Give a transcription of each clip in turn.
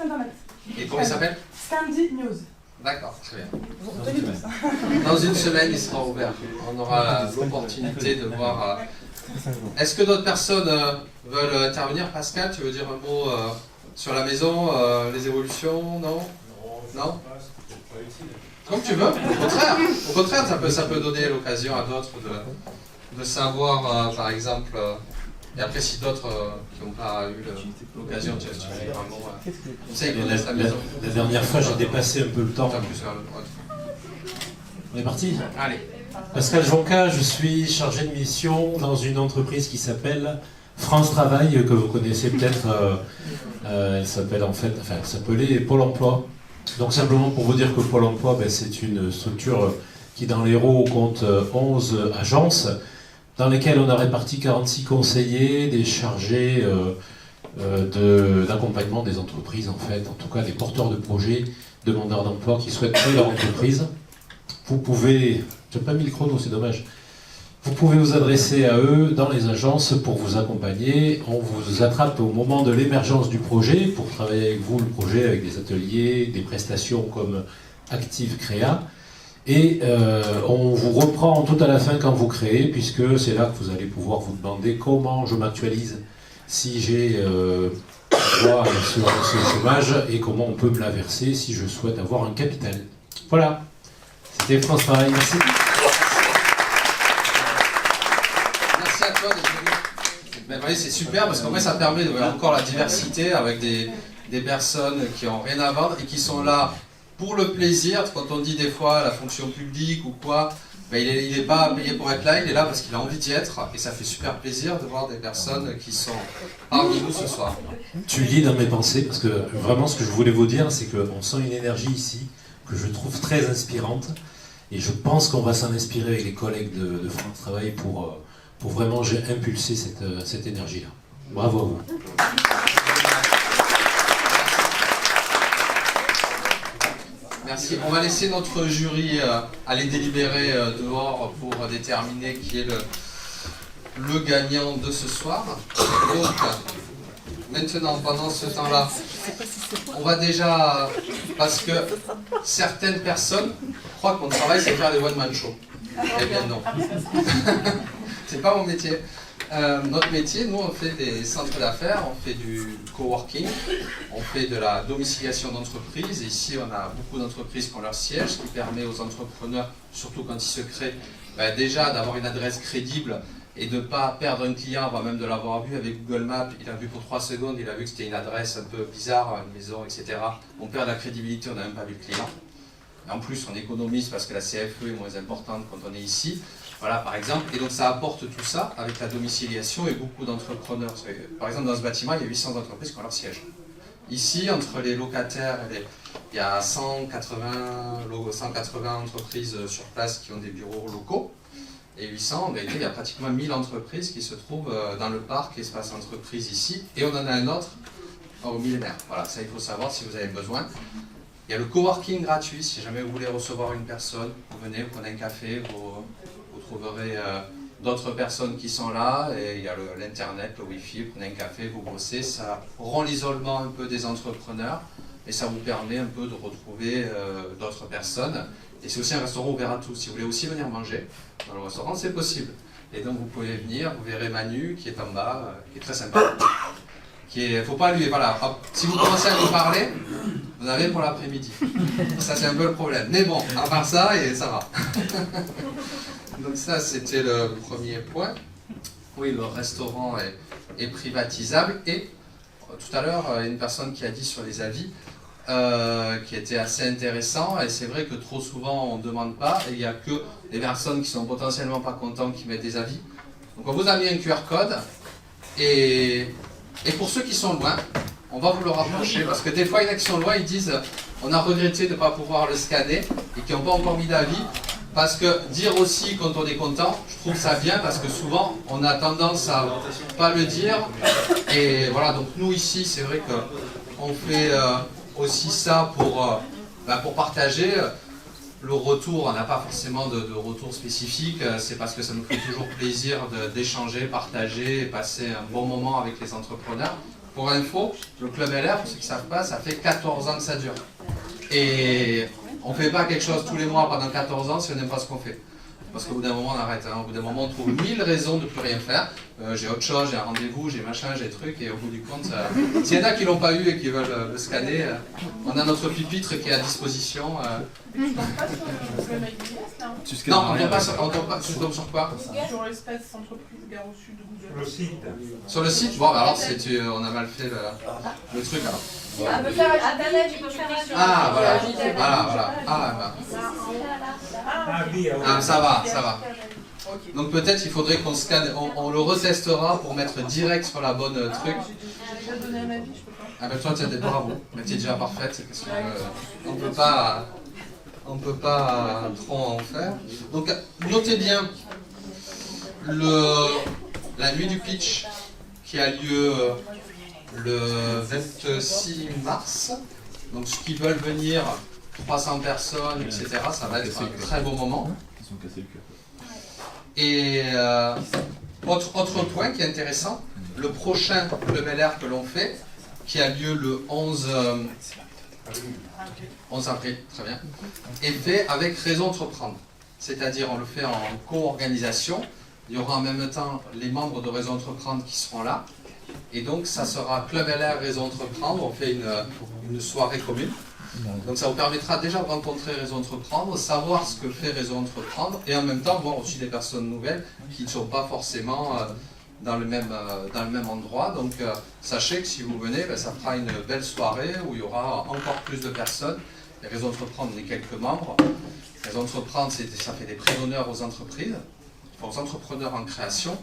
site internet. Et comment il s'appelle? Scandi News. D'accord, très bien. Retenez tout ça. Dans une semaine, il sera ouvert. On aura l'opportunité de voir. Est-ce que d'autres personnes veulent intervenir? Pascal, tu veux dire un mot sur la maison, les évolutions? Non? Non? Comme tu veux. Au contraire, ça peut donner l'occasion à d'autres de savoir, par exemple. Et après, si d'autres qui n'ont pas eu l'occasion, tu veux dire un mot. Tu sais, ils connaissent la maison. La dernière fois, j'ai dépassé un peu le temps. On est parti? Allez. Pascal Jonca, je suis chargé de mission dans une entreprise qui s'appelle France Travail, que vous connaissez peut-être. Elle s'appelle elle s'appelait Pôle Emploi. Donc simplement pour vous dire que Pôle Emploi, c'est une structure qui dans l'Hérault compte 11 agences, dans lesquelles on a réparti 46 conseillers, des chargés d'accompagnement des entreprises, en tout cas des porteurs de projets, demandeurs d'emploi qui souhaitent créer leur entreprise. Vous pouvez, je n'ai pas mis le chrono, c'est dommage, vous pouvez vous adresser à eux dans les agences pour vous accompagner. On vous attrape au moment de l'émergence du projet pour travailler avec vous le projet avec des ateliers, des prestations comme Active Créa. Et on vous reprend tout à la fin quand vous créez, puisque c'est là que vous allez pouvoir vous demander comment je m'actualise si j'ai droit à ce chômage et comment on peut me la verser si je souhaite avoir un capital. Voilà, c'était France Travail, merci. Merci à toi d'être venu. Ben, vous voyez, c'est super parce qu'en vrai ça permet de voir encore la diversité avec des personnes qui n'ont rien à vendre et qui sont là pour le plaisir. Quand on dit des fois la fonction publique ou quoi, ben il n'est pas payé pour être là, il est là parce qu'il a envie d'y être et ça fait super plaisir de voir des personnes qui sont parmi nous ce soir. Tu lis dans mes pensées parce que vraiment ce que je voulais vous dire c'est qu'on sent une énergie ici que je trouve très inspirante et je pense qu'on va s'en inspirer avec les collègues de France Travail pour vraiment impulser cette énergie-là. Bravo à vous. Merci. On va laisser notre jury aller délibérer dehors pour déterminer qui est le gagnant de ce soir. Donc, maintenant, pendant ce temps-là, on va déjà, parce que certaines personnes croient que mon travail c'est faire des one-man shows. Eh bien non. C'est pas mon métier. Notre métier, nous, on fait des centres d'affaires, on fait du coworking, on fait de la domiciliation d'entreprises. Ici, on a beaucoup d'entreprises qui ont leur siège, ce qui permet aux entrepreneurs, surtout quand ils se créent, déjà d'avoir une adresse crédible et de ne pas perdre un client avant même de l'avoir vu avec Google Maps. Il a vu pour 3 secondes, il a vu que c'était une adresse un peu bizarre, une maison, etc. On perd la crédibilité, on n'a même pas vu le client. En plus, on économise parce que la CFE est moins importante quand on est ici. Voilà, par exemple. Et donc, ça apporte tout ça avec la domiciliation et beaucoup d'entrepreneurs. Par exemple, dans ce bâtiment, il y a 800 entreprises qui ont leur siège. Ici, entre les locataires, il y a 180 entreprises sur place qui ont des bureaux locaux. Et 800, en réalité, il y a pratiquement 1000 entreprises qui se trouvent dans le parc Espace Entreprise ici. Et on en a un autre au Millénaire. Voilà, ça, il faut savoir si vous avez besoin. Il y a le coworking gratuit, si jamais vous voulez recevoir une personne, vous venez, vous prenez un café, vous trouverez d'autres personnes qui sont là, et il y a l'internet, le wifi, vous prenez un café, vous bossez, ça rend l'isolement un peu des entrepreneurs, et ça vous permet un peu de retrouver d'autres personnes. Et c'est aussi un restaurant ouvert à tous, si vous voulez aussi venir manger dans le restaurant, c'est possible. Et donc vous pouvez venir, vous verrez Manu qui est en bas, qui est très sympa. Faut pas lui, voilà, hop, si vous commencez à nous parler, vous avez pour l'après-midi. Ça c'est un peu le problème. Mais bon, à part ça, et ça va. Donc ça c'était le premier point. Oui, le restaurant est privatisable. Et tout à l'heure, une personne qui a dit sur les avis, qui était assez intéressant, et c'est vrai que trop souvent on ne demande pas, et il n'y a que des personnes qui sont potentiellement pas contentes qui mettent des avis. Donc on vous a mis un QR code, et pour ceux qui sont loin, on va vous le rapprocher, parce que des fois il y en a qui sont loin, ils disent on a regretté de ne pas pouvoir le scanner, et qui n'ont pas encore mis d'avis, parce que dire aussi quand on est content, je trouve ça bien, parce que souvent on a tendance à pas le dire, et voilà, donc nous ici c'est vrai qu'on fait aussi ça pour partager. Le retour, on n'a pas forcément de retour spécifique, c'est parce que ça nous fait toujours plaisir d'échanger, partager, et passer un bon moment avec les entrepreneurs. Pour info, le Club LR, pour ceux qui ne savent pas, ça fait 14 ans que ça dure. Et on ne fait pas quelque chose tous les mois pendant 14 ans si on n'aime pas ce qu'on fait. Parce qu'au bout d'un moment, on arrête. Hein. Au bout d'un moment, on trouve 1000 raisons de ne plus rien faire. J'ai autre chose, j'ai un rendez-vous, j'ai machin, j'ai truc. Et au bout du compte, s'il y en a qui ne l'ont pas eu et qui veulent le scanner, on a notre pupitre qui est à disposition. Tu tombes pas sur le mail du guest, là? Non, on ne tombe pas. Tu tombes sur quoi? Sur l'espace entreprise Gare au Sud de Google. Le site. Sur le site? Bon, bah alors, on a mal fait le truc alors. Ah, peut faire Internet, tu peux faire sur. Ah, voilà. Voilà. Ah, bah. Ah oui, ah oui. Ah, ça va. Donc peut-être il faudrait qu'on scanne, on le retestera pour mettre direct sur la bonne truc. J'ai déjà donné un avis, je peux pas. Ah ben toi tu as des bravos, mais tu es déjà parfaite, qu'est-ce qu'on veut, on peut pas trop en faire. Donc notez bien la nuit du pitch qui a lieu le 26 mars. Donc ceux qui veulent venir, 300 personnes, etc., ça va être un très beau moment. Ils sont cassés le cœur. Et autre point qui est intéressant, le prochain Club LR que l'on fait, qui a lieu le 11 avril, très bien, est fait avec Réseau Entreprendre. C'est-à-dire on le fait en co-organisation. Il y aura en même temps les membres de Réseau Entreprendre qui seront là. Et donc ça sera Club LR Réseau Entreprendre, on fait une soirée commune. Donc ça vous permettra déjà de rencontrer Réseau Entreprendre, savoir ce que fait Réseau Entreprendre et en même temps voir aussi des personnes nouvelles qui ne sont pas forcément dans le même endroit. Donc sachez que si vous venez, ça fera une belle soirée où il y aura encore plus de personnes. Et Réseau Entreprendre, on est quelques membres. Réseau Entreprendre, ça fait des prêts d'honneur aux entreprises, aux entrepreneurs en création.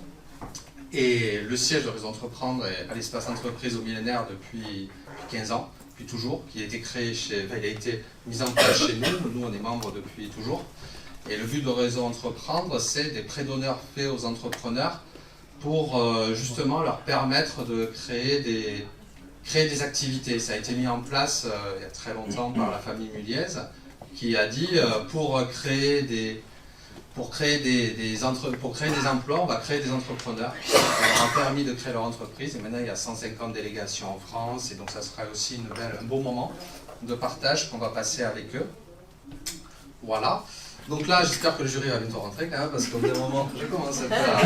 Et le siège de Réseau Entreprendre est à l'espace entreprise au millénaire depuis 15 ans. Toujours, qui a été créé il a été mis en place chez nous. Nous, on est membres depuis toujours. Et le but de Réseau Entreprendre, c'est des prêts d'honneur faits aux entrepreneurs pour justement leur permettre de créer des activités. Ça a été mis en place il y a très longtemps par la famille Muliez, qui a dit pour créer des emplois, on va créer des entrepreneurs. On a permis de créer leur entreprise et maintenant il y a 150 délégations en France et donc ça sera aussi un beau moment de partage qu'on va passer avec eux. Voilà. Donc là, j'espère que le jury va bientôt rentrer quand même parce qu'au bout d'un moment, je commence à faire...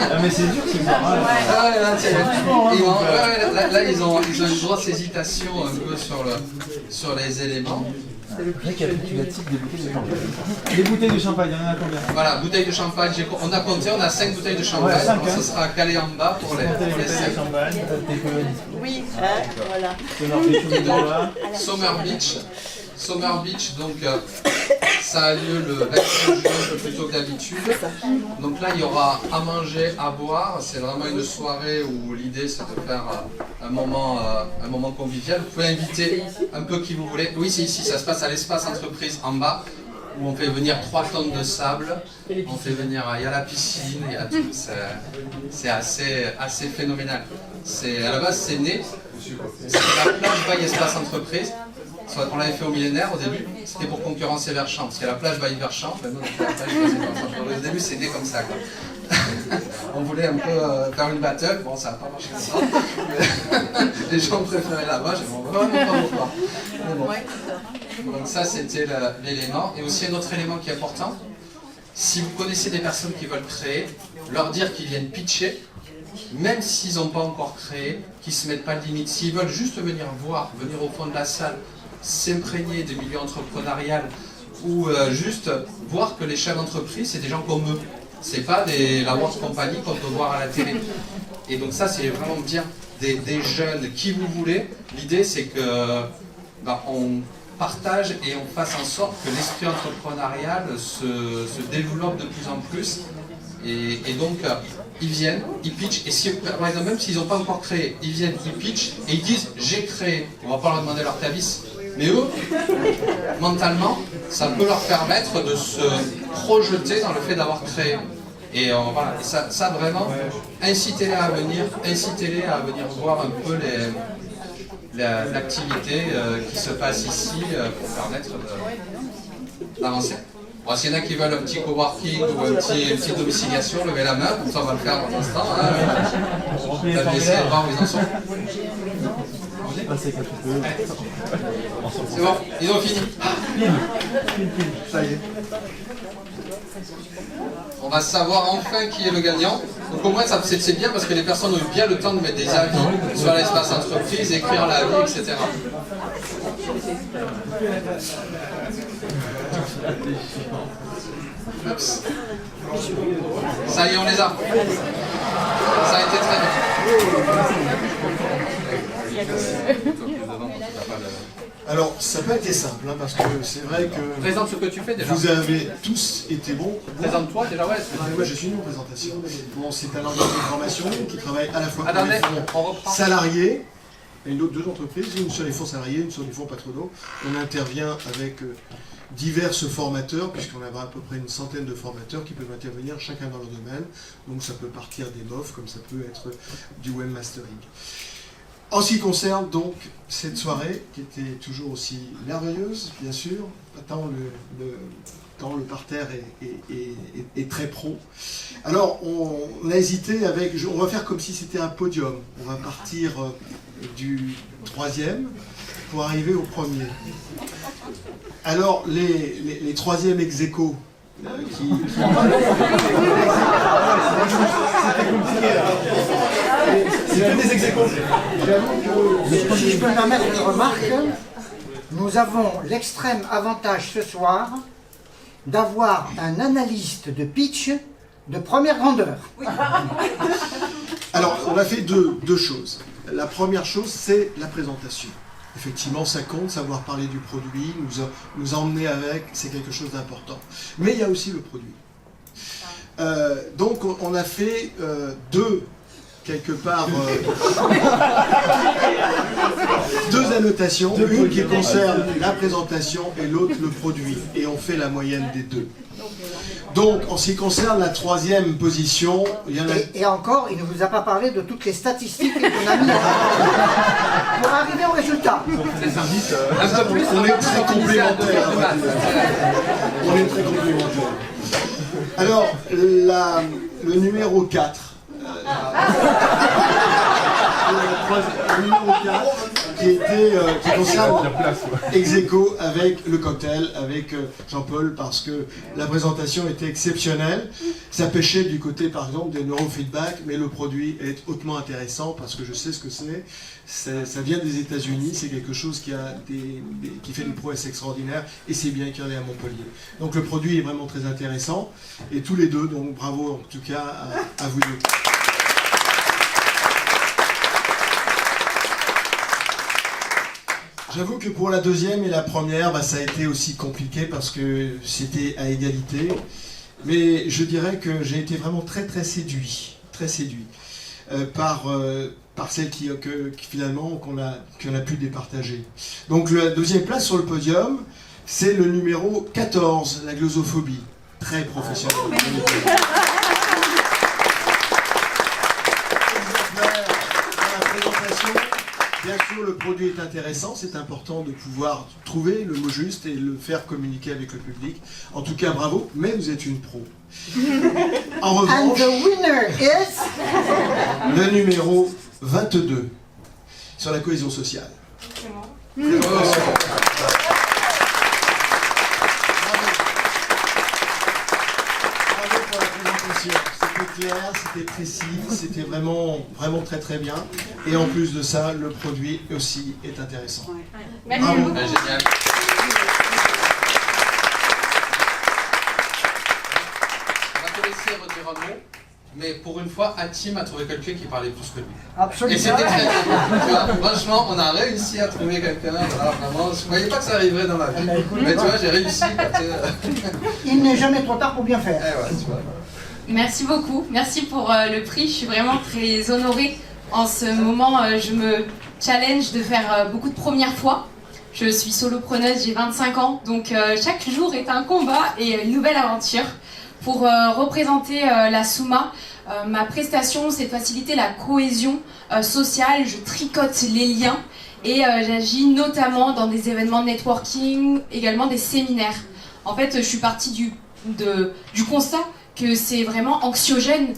Ah mais c'est dur, c'est pas mal. Là, ils ont une grosse hésitation un peu sur les éléments. Le mec a fait des bouteilles de champagne. Des bouteilles de champagne, il y en a combien? Voilà, bouteilles de champagne, on a compté, on a 5 bouteilles de champagne, Ouais, 5, donc ce sera calé en bas pour les 5. Oui, voilà. Summer Beach, donc ça a lieu le 25 juin, un peu plus tôt que d'habitude. Donc là, il y aura à manger, à boire. C'est vraiment une soirée où l'idée c'est de faire un moment convivial. Vous pouvez inviter un peu qui vous voulez. Oui, c'est ici, ça se passe à l'espace entreprise en bas, où on fait venir 3 tonnes de sable. On fait venir, il y a la piscine, il y a tout. C'est assez phénoménal. À la base, c'est né. C'est la plage Baye Espace Entreprise. On l'avait fait au millénaire au début, c'était pour concurrencer Verchamp, parce qu'il y a la plage Baye Verchamp, maintenant la plage Baye Verchamp. Au début c'était comme ça, quoi. On voulait un peu faire une battle, bon ça n'a pas marché comme ça, les gens préféraient là-bas, j'ai dit on va vraiment pas voir. Mais bon. Donc ça c'était l'élément, et aussi un autre élément qui est important, si vous connaissez des personnes qui veulent créer, leur dire qu'ils viennent pitcher, même s'ils n'ont pas encore créé, qu'ils ne se mettent pas de limite, s'ils veulent juste venir voir, venir au fond de la salle, s'imprégner des milieux entrepreneurial ou juste voir que les chefs d'entreprise, c'est des gens comme eux. C'est pas la World Company qu'on peut voir à la télé. Et donc ça, c'est vraiment bien. Des jeunes, qui vous voulez. L'idée, c'est que on partage et on fasse en sorte que l'esprit entrepreneurial se développe de plus en plus. Et donc, ils viennent, ils pitchent, et si, par exemple, même s'ils n'ont pas encore créé, ils viennent, ils pitchent, et ils disent « j'ai créé ». On ne va pas leur demander leur cabis, mais eux, mentalement, ça peut leur permettre de se projeter dans le fait d'avoir créé. Et voilà, et ça vraiment, incitez-les à venir voir un peu l'activité qui se passe ici pour permettre d'avancer. Bon, s'il y en a qui veulent un petit coworking ou une petite domiciliation, levez la main, comme ça on va le faire dans un instant. Hein. Vous allez essayer de voir où ils en sont. C'est bon, ils ont fini. Ça y est. On va savoir enfin qui est le gagnant. Donc au moins c'est bien parce que les personnes ont eu bien le temps de mettre des avis sur l'espace entreprise, écrire l'avis, etc. Oups. Ça y est, on les a. Ça a été très bien. Alors, ça n'a pas été simple, hein, parce que c'est vrai que Présente ce que tu fais déjà. vous avez tous été bons. Présente-toi déjà, ouais. Moi, je suis une présentation. Bon, c'est un organisme de formation qui travaille à la fois pour Attendez, les fonds on reprend. salariés et deux entreprises, une sur les fonds salariés, une sur les fonds patronaux. On intervient avec divers formateurs, puisqu'on a à peu près une centaine de formateurs qui peuvent intervenir chacun dans leur domaine. Donc ça peut partir des MOF, comme ça peut être du webmastering. En ce qui concerne donc cette soirée, qui était toujours aussi merveilleuse, bien sûr, tant le parterre est très pro. Alors on a hésité avec, on va faire comme si c'était un podium. On va partir du troisième pour arriver au premier. Alors les troisièmes ex aequo, c'était compliqué là. C'est que des ex-aequo. Si je peux me permettre une remarque, nous avons l'extrême avantage ce soir d'avoir un analyste de pitch de première grandeur. Alors, on a fait deux choses. La première chose, c'est la présentation. Effectivement, ça compte, savoir parler du produit, nous emmener avec, c'est quelque chose d'important. Mais il y a aussi le produit. Donc, on a fait quelque part, deux annotations, une qui concerne la présentation et l'autre le produit. Et on fait la moyenne des deux. Donc, en ce qui concerne la troisième position, il y en a... Et encore, il ne vous a pas parlé de toutes les statistiques qu'on a mises pour arriver au résultat. On est très complémentaires. On est très complémentaires. Alors, le numéro 4. Le numéro 4 qui concerne ex aequo avec le cocktail, avec Jean-Paul, parce que la présentation était exceptionnelle. Ça pêchait du côté, par exemple, des neurofeedback, mais le produit est hautement intéressant parce que je sais ce que c'est. Ça vient des États-Unis, c'est quelque chose qui fait des prouesses extraordinaires et c'est bien qu'il y en ait à Montpellier. Donc le produit est vraiment très intéressant et tous les deux, donc bravo en tout cas à vous deux. J'avoue que pour la deuxième et la première, ça a été aussi compliqué parce que c'était à égalité. Mais je dirais que j'ai été vraiment très séduit par celle qui finalement qu'on a pu départager. Donc la deuxième place sur le podium, c'est le numéro 14, la glossophobie. Très professionnel. Bien sûr, le produit est intéressant, c'est important de pouvoir trouver le mot juste et le faire communiquer avec le public. En tout cas, bravo, mais vous êtes une pro. En revanche, And the winner is... le numéro 22, sur la cohésion sociale. Bravo pour la présentation. C'était clair, c'était précis, c'était vraiment très bien. Et en plus de ça, le produit aussi est intéressant. Merci beaucoup. Génial. On va te laisser redire un mot, mais pour une fois, Hatim a trouvé quelqu'un qui parlait plus que lui. Absolument. Et c'était très bien. Tu vois, franchement, on a réussi à trouver quelqu'un. Voilà, vraiment, je ne croyais pas que ça arriverait dans ma vie. Mais tu vois, j'ai réussi. Il n'est jamais trop tard pour bien faire. Ouais, tu vois. Merci beaucoup, merci pour le prix, je suis vraiment très honorée. En ce moment, je me challenge de faire beaucoup de premières fois. Je suis solopreneuse, j'ai 25 ans, donc chaque jour est un combat et une nouvelle aventure. Pour représenter la Souma, ma prestation, c'est de faciliter la cohésion sociale, je tricote les liens et j'agis notamment dans des événements de networking, également des séminaires. En fait, je suis partie du constat que c'est vraiment anxiogène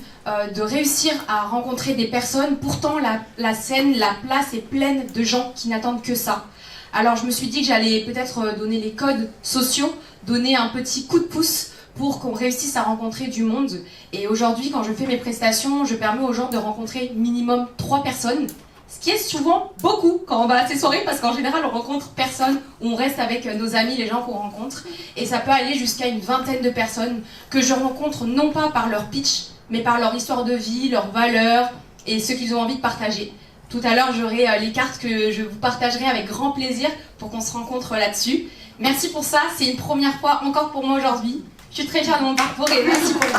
de réussir à rencontrer des personnes. Pourtant, la scène, la place est pleine de gens qui n'attendent que ça. Alors je me suis dit que j'allais peut-être donner les codes sociaux, donner un petit coup de pouce pour qu'on réussisse à rencontrer du monde. Et aujourd'hui, quand je fais mes prestations, je permets aux gens de rencontrer minimum 3 personnes, ce qui est souvent beaucoup quand on va à ces soirées, parce qu'en général, on rencontre personne, on reste avec nos amis, les gens qu'on rencontre, et ça peut aller jusqu'à une vingtaine de personnes que je rencontre non pas par leur pitch, mais par leur histoire de vie, leurs valeurs et ce qu'ils ont envie de partager. Tout à l'heure, j'aurai les cartes que je vous partagerai avec grand plaisir pour qu'on se rencontre là-dessus. Merci pour ça, c'est une première fois encore pour moi aujourd'hui. Je suis très fière de mon parcours et merci pour ça.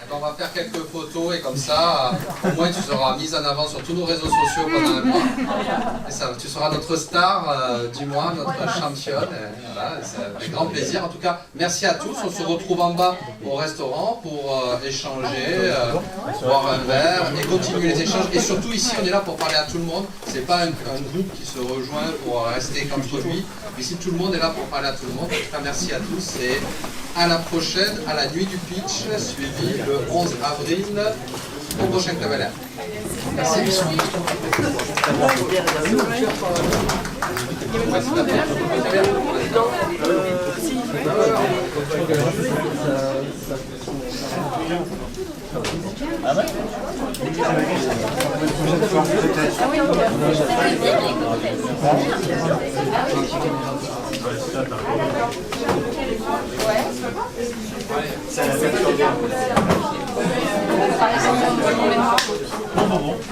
On va faire quelques photos et comme ça, au moins tu seras mise en avant sur tous nos réseaux sociaux pendant un mois. Et ça, tu seras notre star du mois, notre championne. Voilà, c'est avec grand plaisir. En tout cas, merci à tous. On se retrouve en bas au restaurant pour échanger, boire un verre et continuer les échanges. Et surtout ici, on est là pour parler à tout le monde. C'est pas un groupe qui se rejoint pour rester qu'entre lui. Ici, tout le monde est là pour parler à tout le monde. En tout cas, merci à tous et à la prochaine, à la nuit du pitch, suivi le 11 avril au prochain Club LR. Merci. Ouais.